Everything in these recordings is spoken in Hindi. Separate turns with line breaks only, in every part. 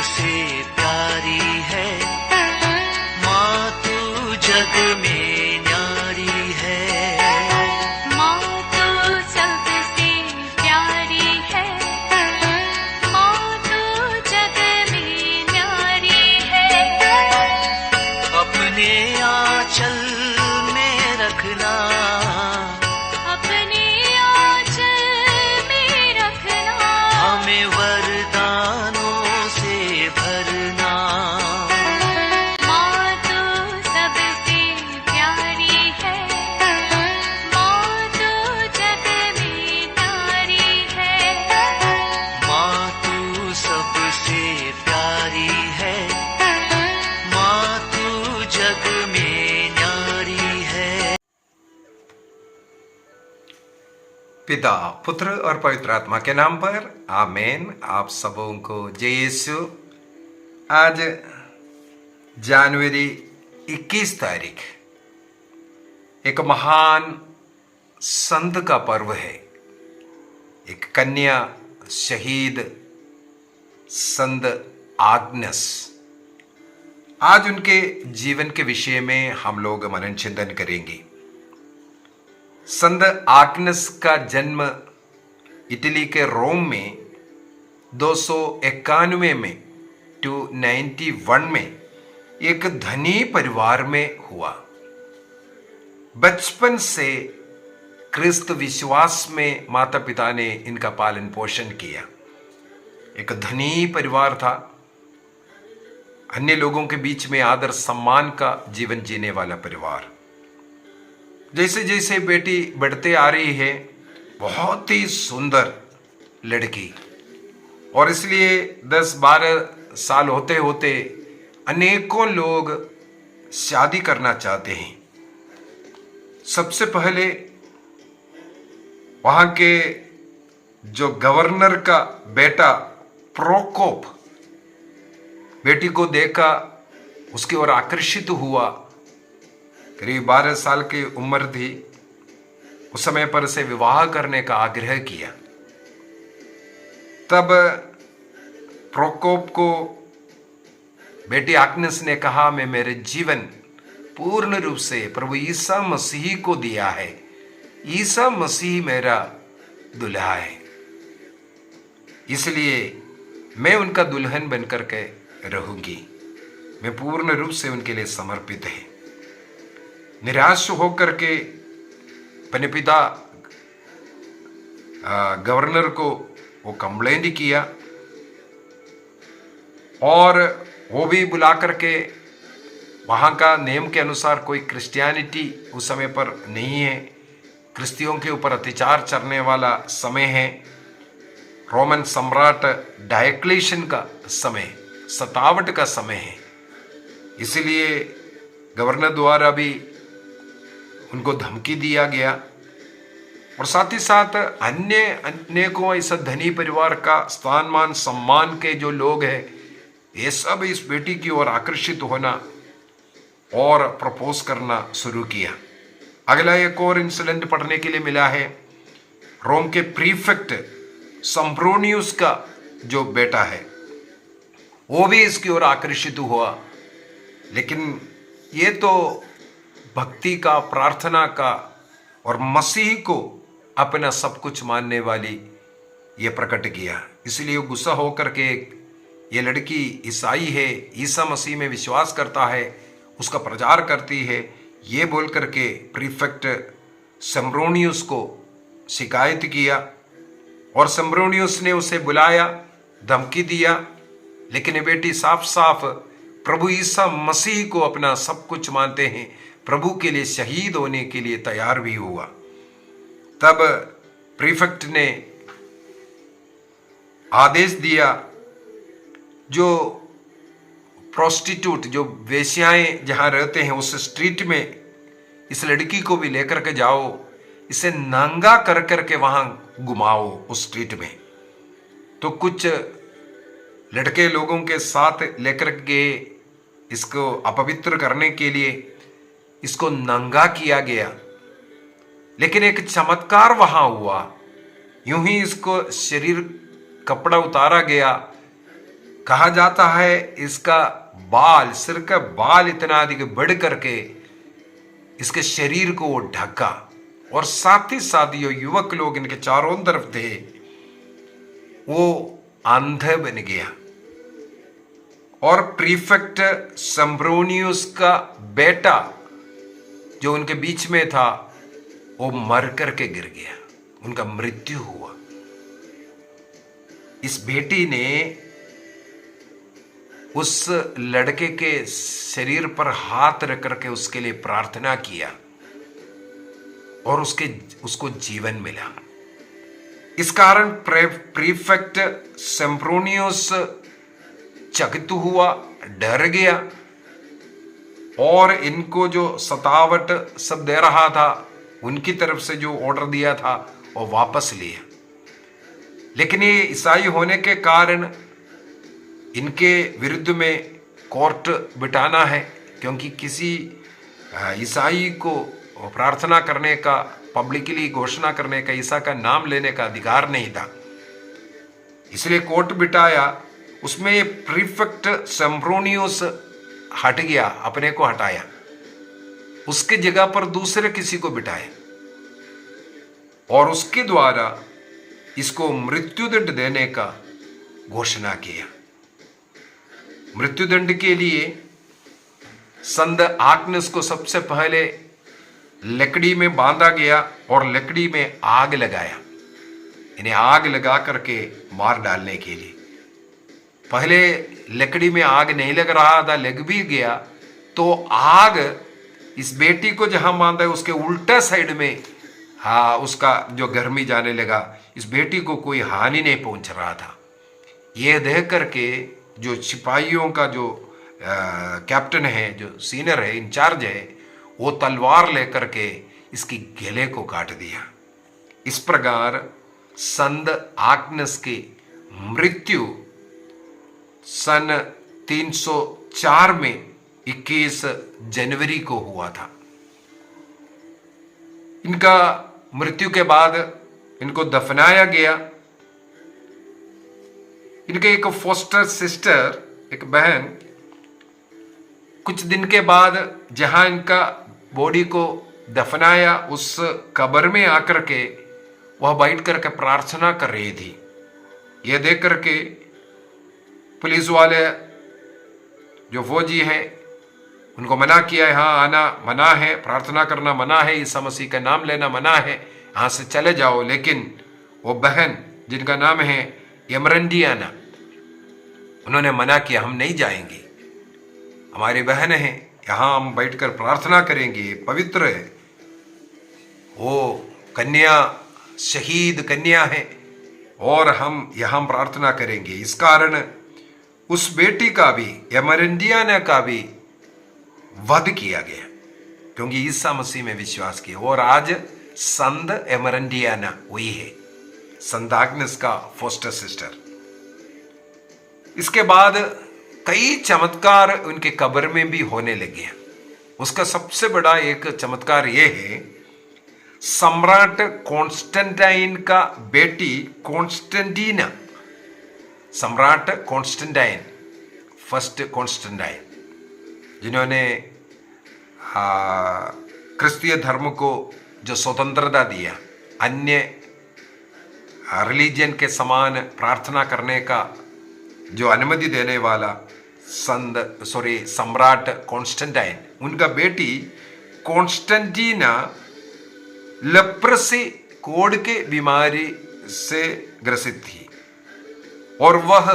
सबसे प्यारी है, माँ तू जग में न्यारी है।
माँ तू सबसे प्यारी है, माँ तू जग में न्यारी है।
अपने आंचल में रखना,
अपने आंचल में रखना,
हमें वरदानों से भरना।
माँ तू सबसे प्यारी है, माँ तू जग में न्यारी है।
माँ तू सबसे प्यारी है, माँ तू जग में न्यारी है।
पिता, पुत्र और पवित्र आत्मा के नाम पर आमेन। आप सबों को जय यीशु। आज जनवरी 21 तारीख एक महान संत का पर्व है। एक कन्या शहीद संत आग्नस। आज उनके जीवन के विषय में हम लोग मनन चिंतन करेंगे। संत आग्नस का जन्म इटली के रोम में 291 में 291 में एक धनी परिवार में हुआ। बचपन से क्रिस्त विश्वास में माता पिता ने इनका पालन पोषण किया। एक धनी परिवार था, अन्य लोगों के बीच में आदर सम्मान का जीवन जीने वाला परिवार। जैसे जैसे बेटी बढ़ते आ रही है, बहुत ही सुंदर लड़की, और इसलिए 10-12 साल होते होते अनेकों लोग शादी करना चाहते हैं। सबसे पहले वहां के जो गवर्नर का बेटा प्रोकोप बेटी को देखा, उसकी ओर आकर्षित हुआ। करीब 12 साल की उम्र थी। उस समय पर से विवाह करने का आग्रह किया। तब प्रोकोप को बेटी आग्नस ने कहा, मैं मेरे जीवन पूर्ण रूप से प्रभु ईसा मसीह को दिया है। ईसा मसीह मेरा दुल्हा है, इसलिए मैं उनका दुल्हन बनकर के रहूंगी। मैं पूर्ण रूप से उनके लिए समर्पित है। निराश होकर के अपने पिता गवर्नर को वो कंप्लेंट किया, और वो भी बुला करके, वहाँ का नियम के अनुसार कोई क्रिश्चियनिटी उस समय पर नहीं है, क्रिस्तियों के ऊपर अत्याचार चलने वाला समय है, रोमन सम्राट डायक्लेशियन का समय, सतावट का समय है। इसलिए गवर्नर द्वारा भी उनको धमकी दिया गया, और साथ ही साथ अनेकों ऐसा धनी परिवार का स्थान मान सम्मान के जो लोग हैं, ये सब इस बेटी की ओर आकर्षित होना और प्रपोज करना शुरू किया। अगला एक और इंसिडेंट पढ़ने के लिए मिला है। रोम के प्रीफेक्ट संप्रोनियस का जो बेटा है, वो भी इसकी ओर आकर्षित हुआ। लेकिन ये तो भक्ति का, प्रार्थना का और मसीह को अपना सब कुछ मानने वाली ये प्रकट किया। इसलिए गुस्सा होकर के ये लड़की ईसाई है, ईसा मसीह में विश्वास करता है, उसका प्रचार करती है, ये बोल करके प्रीफेक्ट सेम्ब्रोनियस को शिकायत किया, और सेम्ब्रोनियस ने उसे बुलाया, धमकी दिया। लेकिन ये बेटी साफ साफ प्रभु ईसा मसीह को अपना सब कुछ मानते हैं, प्रभु के लिए शहीद होने के लिए तैयार भी हुआ। तब प्रीफेक्ट ने आदेश दिया, जो प्रोस्टिट्यूट, जो वेश्याएं जहां रहते हैं उस स्ट्रीट में इस लड़की को भी लेकर के जाओ, इसे नंगा कर करके वहां घुमाओ उस स्ट्रीट में। तो कुछ लड़के लोगों के साथ लेकर के इसको अपवित्र करने के लिए इसको नंगा किया गया। लेकिन एक चमत्कार वहां हुआ। यूं ही इसको शरीर कपड़ा उतारा गया कहा जाता है इसका बाल, सिर का बाल इतना अधिक बढ़ करके इसके शरीर को वो ढका, और साथ ही साथ ये युवक लोग इनके चारों तरफ थे, वो अंधे बन गया। और प्रीफेक्ट संब्रोनियस का बेटा जो उनके बीच में था वो मर करके गिर गया, उनका मृत्यु हुआ। इस बेटी ने उस लड़के के शरीर पर हाथ रख करके उसके लिए प्रार्थना किया और उसको जीवन मिला। इस कारण प्रीफेक्ट सेम्प्रोनियस चकित हुआ, डर गया, और इनको जो सतावट सब दे रहा था, उनकी तरफ से जो ऑर्डर दिया था वो वापस लिया। लेकिन ये ईसाई होने के कारण इनके विरुद्ध में कोर्ट बिठाना है, क्योंकि किसी ईसाई को प्रार्थना करने का, पब्लिकली घोषणा करने का, ईसा का नाम लेने का अधिकार नहीं था। इसलिए कोर्ट बिठाया। उसमें प्रीफेक्ट सेम्प्रोनियस हट गया, अपने को हटाया, उसके जगह पर दूसरे किसी को बिठाया और उसके द्वारा इसको मृत्युदंड देने का घोषणा किया। मृत्युदंड के लिए संत आग्नस को सबसे पहले लकड़ी में बांधा गया और लकड़ी में आग लगाया, इन्हें आग लगा करके मार डालने के लिए। पहले लकड़ी में आग नहीं लग रहा था, लग भी गया तो आग इस बेटी को जहां बांधा है उसके उल्टा साइड में उसका जो गर्मी जाने लगा। इस बेटी को कोई हानि नहीं पहुंच रहा था। यह देख करके जो सिपाहियों का जो कैप्टन है, जो सीनियर है, इंचार्ज है, वो तलवार लेकर के इसकी गले को काट दिया। इस प्रकार संत आग्नस की मृत्यु सन 304 में 21 जनवरी को हुआ था। इनका मृत्यु के बाद इनको दफनाया गया। इनके एक फोस्टर सिस्टर, एक बहन, कुछ दिन के बाद जहां इनका बॉडी को दफनाया उस कब्र में आकर के वह बैठ करके प्रार्थना कर रही थी। यह देख करके पुलिस वाले जो फौजी हैं उनको मना किया, यहाँ आना मना है, प्रार्थना करना मना है, ईसा मसीह का नाम लेना मना है, यहाँ से चले जाओ। लेकिन वो बहन जिनका नाम है एमरंडियाना, उन्होंने मना किया, हम नहीं जाएंगे, हमारी बहन है, यहाँ हम बैठकर प्रार्थना करेंगे, पवित्र है, वो कन्या शहीद कन्या है और हम यहाँ प्रार्थना करेंगे। इस कारण उस बेटी का भी, एमरंडियाना का भी वध किया गया, क्योंकि ईसा मसीह में विश्वास किया। और आज संत एमरंडियाना वही है, संत आग्नस का फोस्टर सिस्टर। इसके बाद कई चमत्कार उनके कब्र में भी होने लगे। उसका सबसे बड़ा एक चमत्कार यह है, सम्राट कॉन्स्टेंटाइन का बेटी कॉन्स्टेंटीना, सम्राट कॉन्स्टेंटाइन, फर्स्ट कॉन्स्टेंटाइन, जिन्होंने क्रिस्तीय धर्म को जो स्वतंत्रता दिया, अन्य रिलीजन के समान प्रार्थना करने का जो अनुमति देने वाला सम्राट कॉन्स्टेंटाइन, उनका बेटी कॉन्स्टेंटीना लेप्रोसी कोढ़ के बीमारी से ग्रसित थी और वह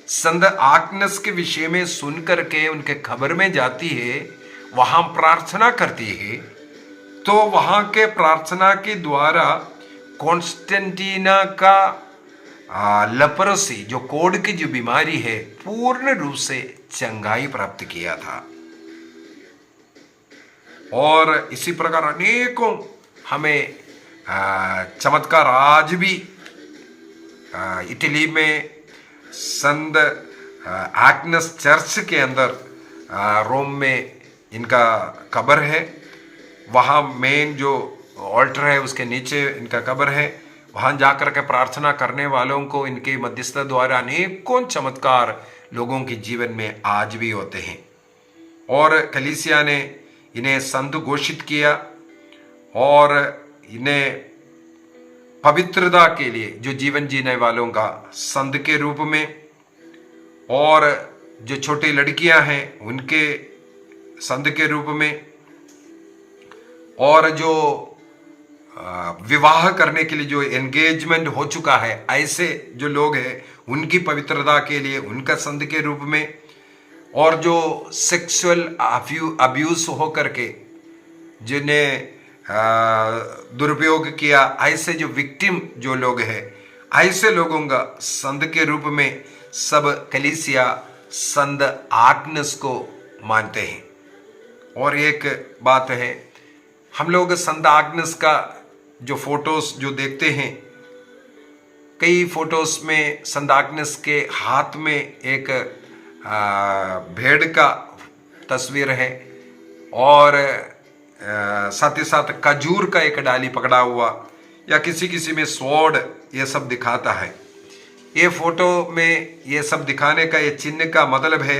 संत आग्नस के विषय में सुनकर के उनके खबर में जाती है, वहां प्रार्थना करती है। तो वहां के प्रार्थना के द्वारा कॉन्स्टेंटीना का लेप्रोसी, जो कोढ़ की जो बीमारी है, पूर्ण रूप से चंगाई प्राप्त किया था। और इसी प्रकार अनेकों हमें चमत्कार आज भी इटली में संत आग्नस चर्च के अंदर, रोम में इनका कब्र है, वहाँ मेन जो ऑल्टर है उसके नीचे इनका कब्र है। वहां जाकर के प्रार्थना करने वालों को इनके मध्यस्थता द्वारा अनेकों चमत्कार लोगों के जीवन में आज भी होते हैं। और कलीसिया ने इन्हें संत घोषित किया और इन्हें पवित्रता के लिए जो जीवन जीने वालों का संत के रूप में, और जो छोटी लड़कियां हैं उनके संत के रूप में, और जो विवाह करने के लिए जो एंगेजमेंट हो चुका है ऐसे जो लोग हैं उनकी पवित्रता के लिए उनका संत के रूप में, और जो सेक्सुअल अब्यूज हो करके जिन्हें दुरुपयोग किया ऐसे जो विक्टिम जो लोग हैं ऐसे लोगों का संत के रूप में सब कलीसिया संत आग्नस को मानते हैं। और एक बात है, हम लोग संत आग्नस का जो फोटोस जो देखते हैं, कई फोटोस में संत आग्नस के हाथ में एक भेड़ का तस्वीर है और साथ ही साथ खजूर का एक डाली पकड़ा हुआ, या किसी किसी में स्वॉर्ड, ये सब दिखाता है। ये फोटो में ये सब दिखाने का ये चिन्ह का मतलब है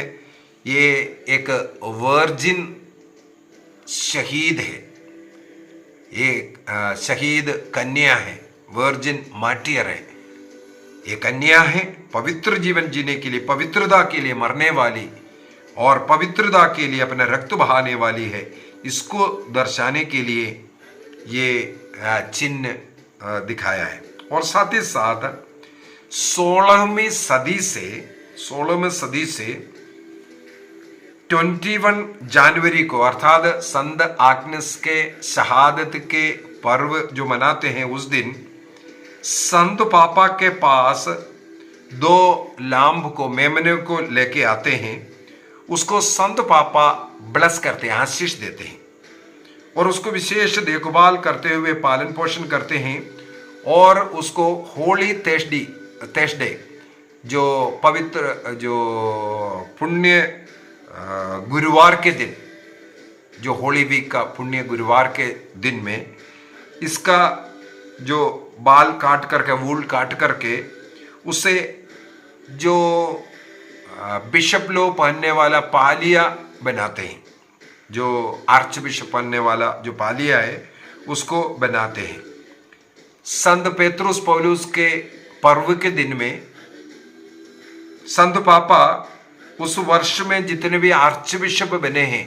ये एक वर्जिन शहीद है, ये शहीद कन्या है, वर्जिन मार्टियर है। ये कन्या है पवित्र जीवन जीने के लिए, पवित्रता के लिए मरने वाली और पवित्रता के लिए अपना रक्त बहाने वाली है। इसको दर्शाने के लिए ये चिन्ह दिखाया है। और साथ ही साथ 16वीं सदी से 21 जनवरी को अर्थात संत आग्नस के शहादत के पर्व जो मनाते हैं उस दिन संत पापा के पास 2 लाम्ब को मेमने को लेके आते हैं, उसको संत पापा ब्लेस करते हैं, आशीष देते हैं और उसको विशेष देखभाल करते हुए पालन पोषण करते हैं। और उसको होली थर्सडे जो पवित्र जो पुण्य गुरुवार के दिन, जो होली वीक का पुण्य गुरुवार के दिन में इसका जो बाल काट करके, वूल काट करके उसे जो बिशप लोग पहनने वाला पालिया बनाते हैं, जो आर्च बिशप पहनने वाला जो पालिया है उसको बनाते हैं। संत पेत्रुस पौलुस के पर्व के दिन में संत पापा उस वर्ष में जितने भी आर्च बिशप बने हैं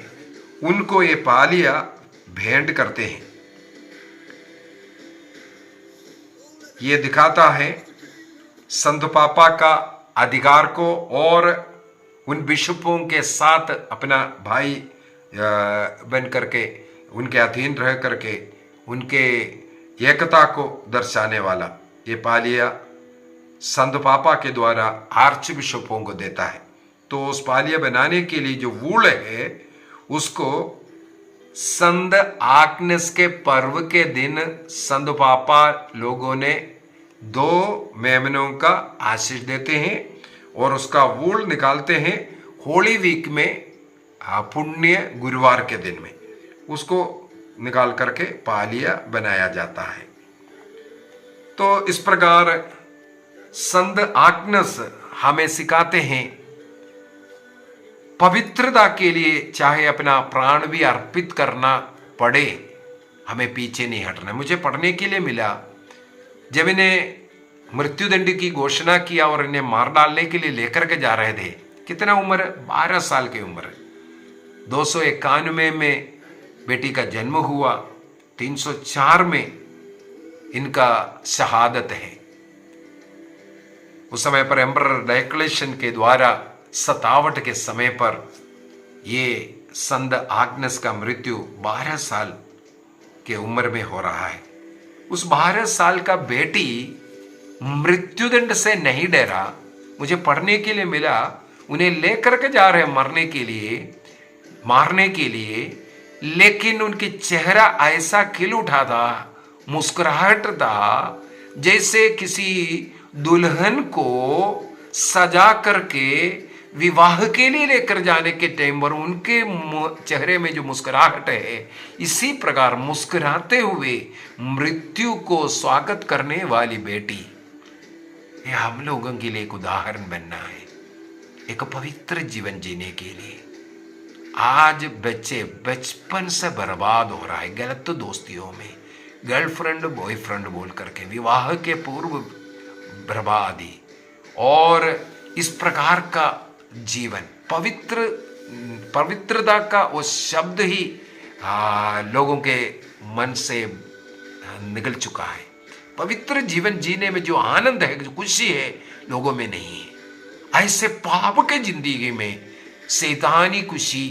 उनको ये पालिया भेंट करते हैं। ये दिखाता है संत पापा का अधिकार को और उन बिशपों के साथ अपना भाई बन करके, उनके अधीन रह करके उनके एकता को दर्शाने वाला ये पालिया संत पापा के द्वारा आर्च बिशपों को देता है। तो उस पालिया बनाने के लिए जो वूल है उसको संत आग्नस के पर्व के दिन संत पापा लोगों ने 2 मेमनों का आशीष देते हैं और उसका वूल निकालते हैं होली वीक में, पुण्य गुरुवार के दिन में उसको निकाल करके पालिया बनाया जाता है। तो इस प्रकार संत आग्नस हमें सिखाते हैं पवित्रता के लिए चाहे अपना प्राण भी अर्पित करना पड़े, हमें पीछे नहीं हटना। मुझे पढ़ने के लिए मिला जब इन्हें मृत्युदंड की घोषणा किया और इन्हें मार डालने के लिए लेकर के जा रहे थे, कितना उम्र, 12 साल की उम्र, 291 में बेटी का जन्म हुआ, 304 में इनका शहादत है। उस समय पर एम्परर डायक्लेशियन के द्वारा 57 के समय पर ये संत आग्नस का मृत्यु 12 साल के उम्र में हो रहा है। उस 12 साल का बेटी मृत्युदंड से नहीं डरा, मुझे पढ़ने के लिए मिला, उन्हें लेकर के जा रहे मरने के लिए, मारने के लिए, लेकिन उनकी चेहरा ऐसा खिल उठा था, मुस्कुराहट था, जैसे किसी दुल्हन को सजा करके विवाह के लिए लेकर जाने के टाइम पर उनके चेहरे में जो मुस्कुराहट है, इसी प्रकार मुस्कुराते हुए मृत्यु को स्वागत करने वाली बेटी, ये हम लोगों के लिए एक उदाहरण बनना है, एक पवित्र जीवन जीने के लिए। आज बच्चे बचपन से बर्बाद हो रहा है गलत दोस्तियों में, गर्लफ्रेंड बॉयफ्रेंड बोल करके, विवाह के पूर्व बर्बादी, और इस प्रकार का जीवन, पवित्रता का वो शब्द ही लोगों के मन से निकल चुका है। पवित्र जीवन जीने में जो आनंद है, जो खुशी है, लोगों में नहीं है। ऐसे पाप के जिंदगी में शैतानी खुशी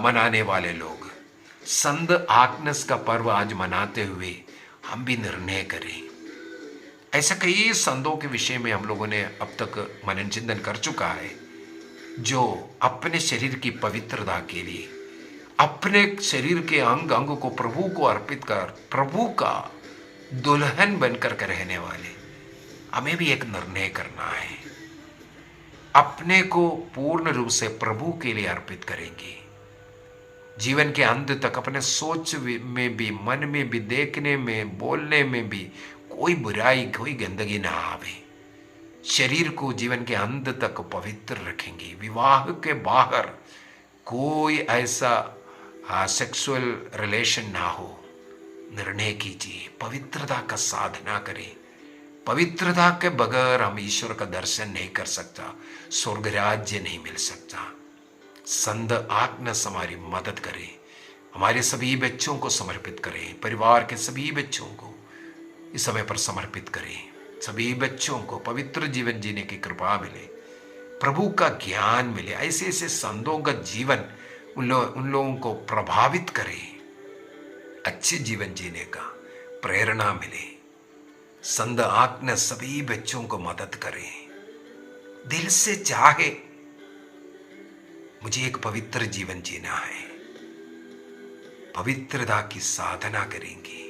मनाने वाले लोग, संत आग्नस का पर्व आज मनाते हुए हम भी निर्णय करें। ऐसा कई संतों के विषय में हम लोगों ने अब तक मनन चिंतन कर चुका है, जो अपने शरीर की पवित्रता के लिए, अपने शरीर के अंग अंग को प्रभु को अर्पित कर प्रभु का दुल्हन बनकर के रहने वाले। हमें भी एक निर्णय करना है, अपने को पूर्ण रूप से प्रभु के लिए अर्पित करेंगे। जीवन के अंत तक अपने सोच में भी, मन में भी, देखने में, बोलने में भी कोई बुराई, कोई गंदगी ना आवे। शरीर को जीवन के अंत तक पवित्र रखेंगे। विवाह के बाहर कोई ऐसा सेक्सुअल रिलेशन ना हो। निर्णय कीजिए, पवित्रता का साधना करें। पवित्रता के बगैर हम ईश्वर का दर्शन नहीं कर सकता, स्वर्ग राज्य नहीं मिल सकता। संत आग्नस हमारी मदद करें, हमारे सभी बच्चों को समर्पित करें, परिवार के सभी बच्चों को इस समय पर समर्पित करें। सभी बच्चों को पवित्र जीवन जीने की कृपा मिले, प्रभु का ज्ञान मिले, ऐसे ऐसे संतों का जीवन उन लोगों को प्रभावित करे, अच्छे जीवन जीने का प्रेरणा मिले। संत आग्नस सभी बच्चों को मदद करें, दिल से चाहे मुझे एक पवित्र जीवन जीना है, पवित्रता की साधना करेंगे,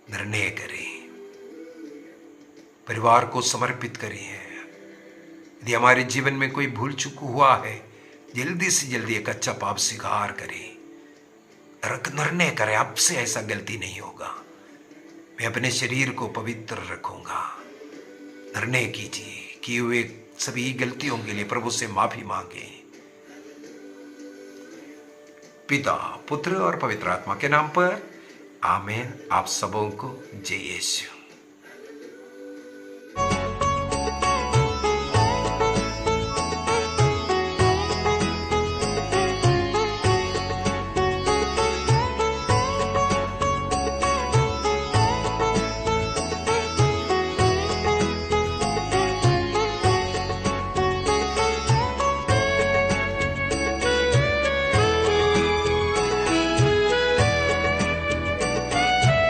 निर्णय करें, परिवार को समर्पित करें। यदि हमारे जीवन में कोई भूल चूक हुआ है, जल्दी से जल्दी एक अच्छा पाप स्वीकार करें, निर्णय करें, अब से ऐसा गलती नहीं होगा, मैं अपने शरीर को पवित्र रखूंगा। निर्णय कीजिए कि हुए सभी गलतियों के लिए प्रभु से माफी मांगे। पिता, पुत्र और पवित्र आत्मा के नाम पर आमीन। आप सबों को जय यीशु।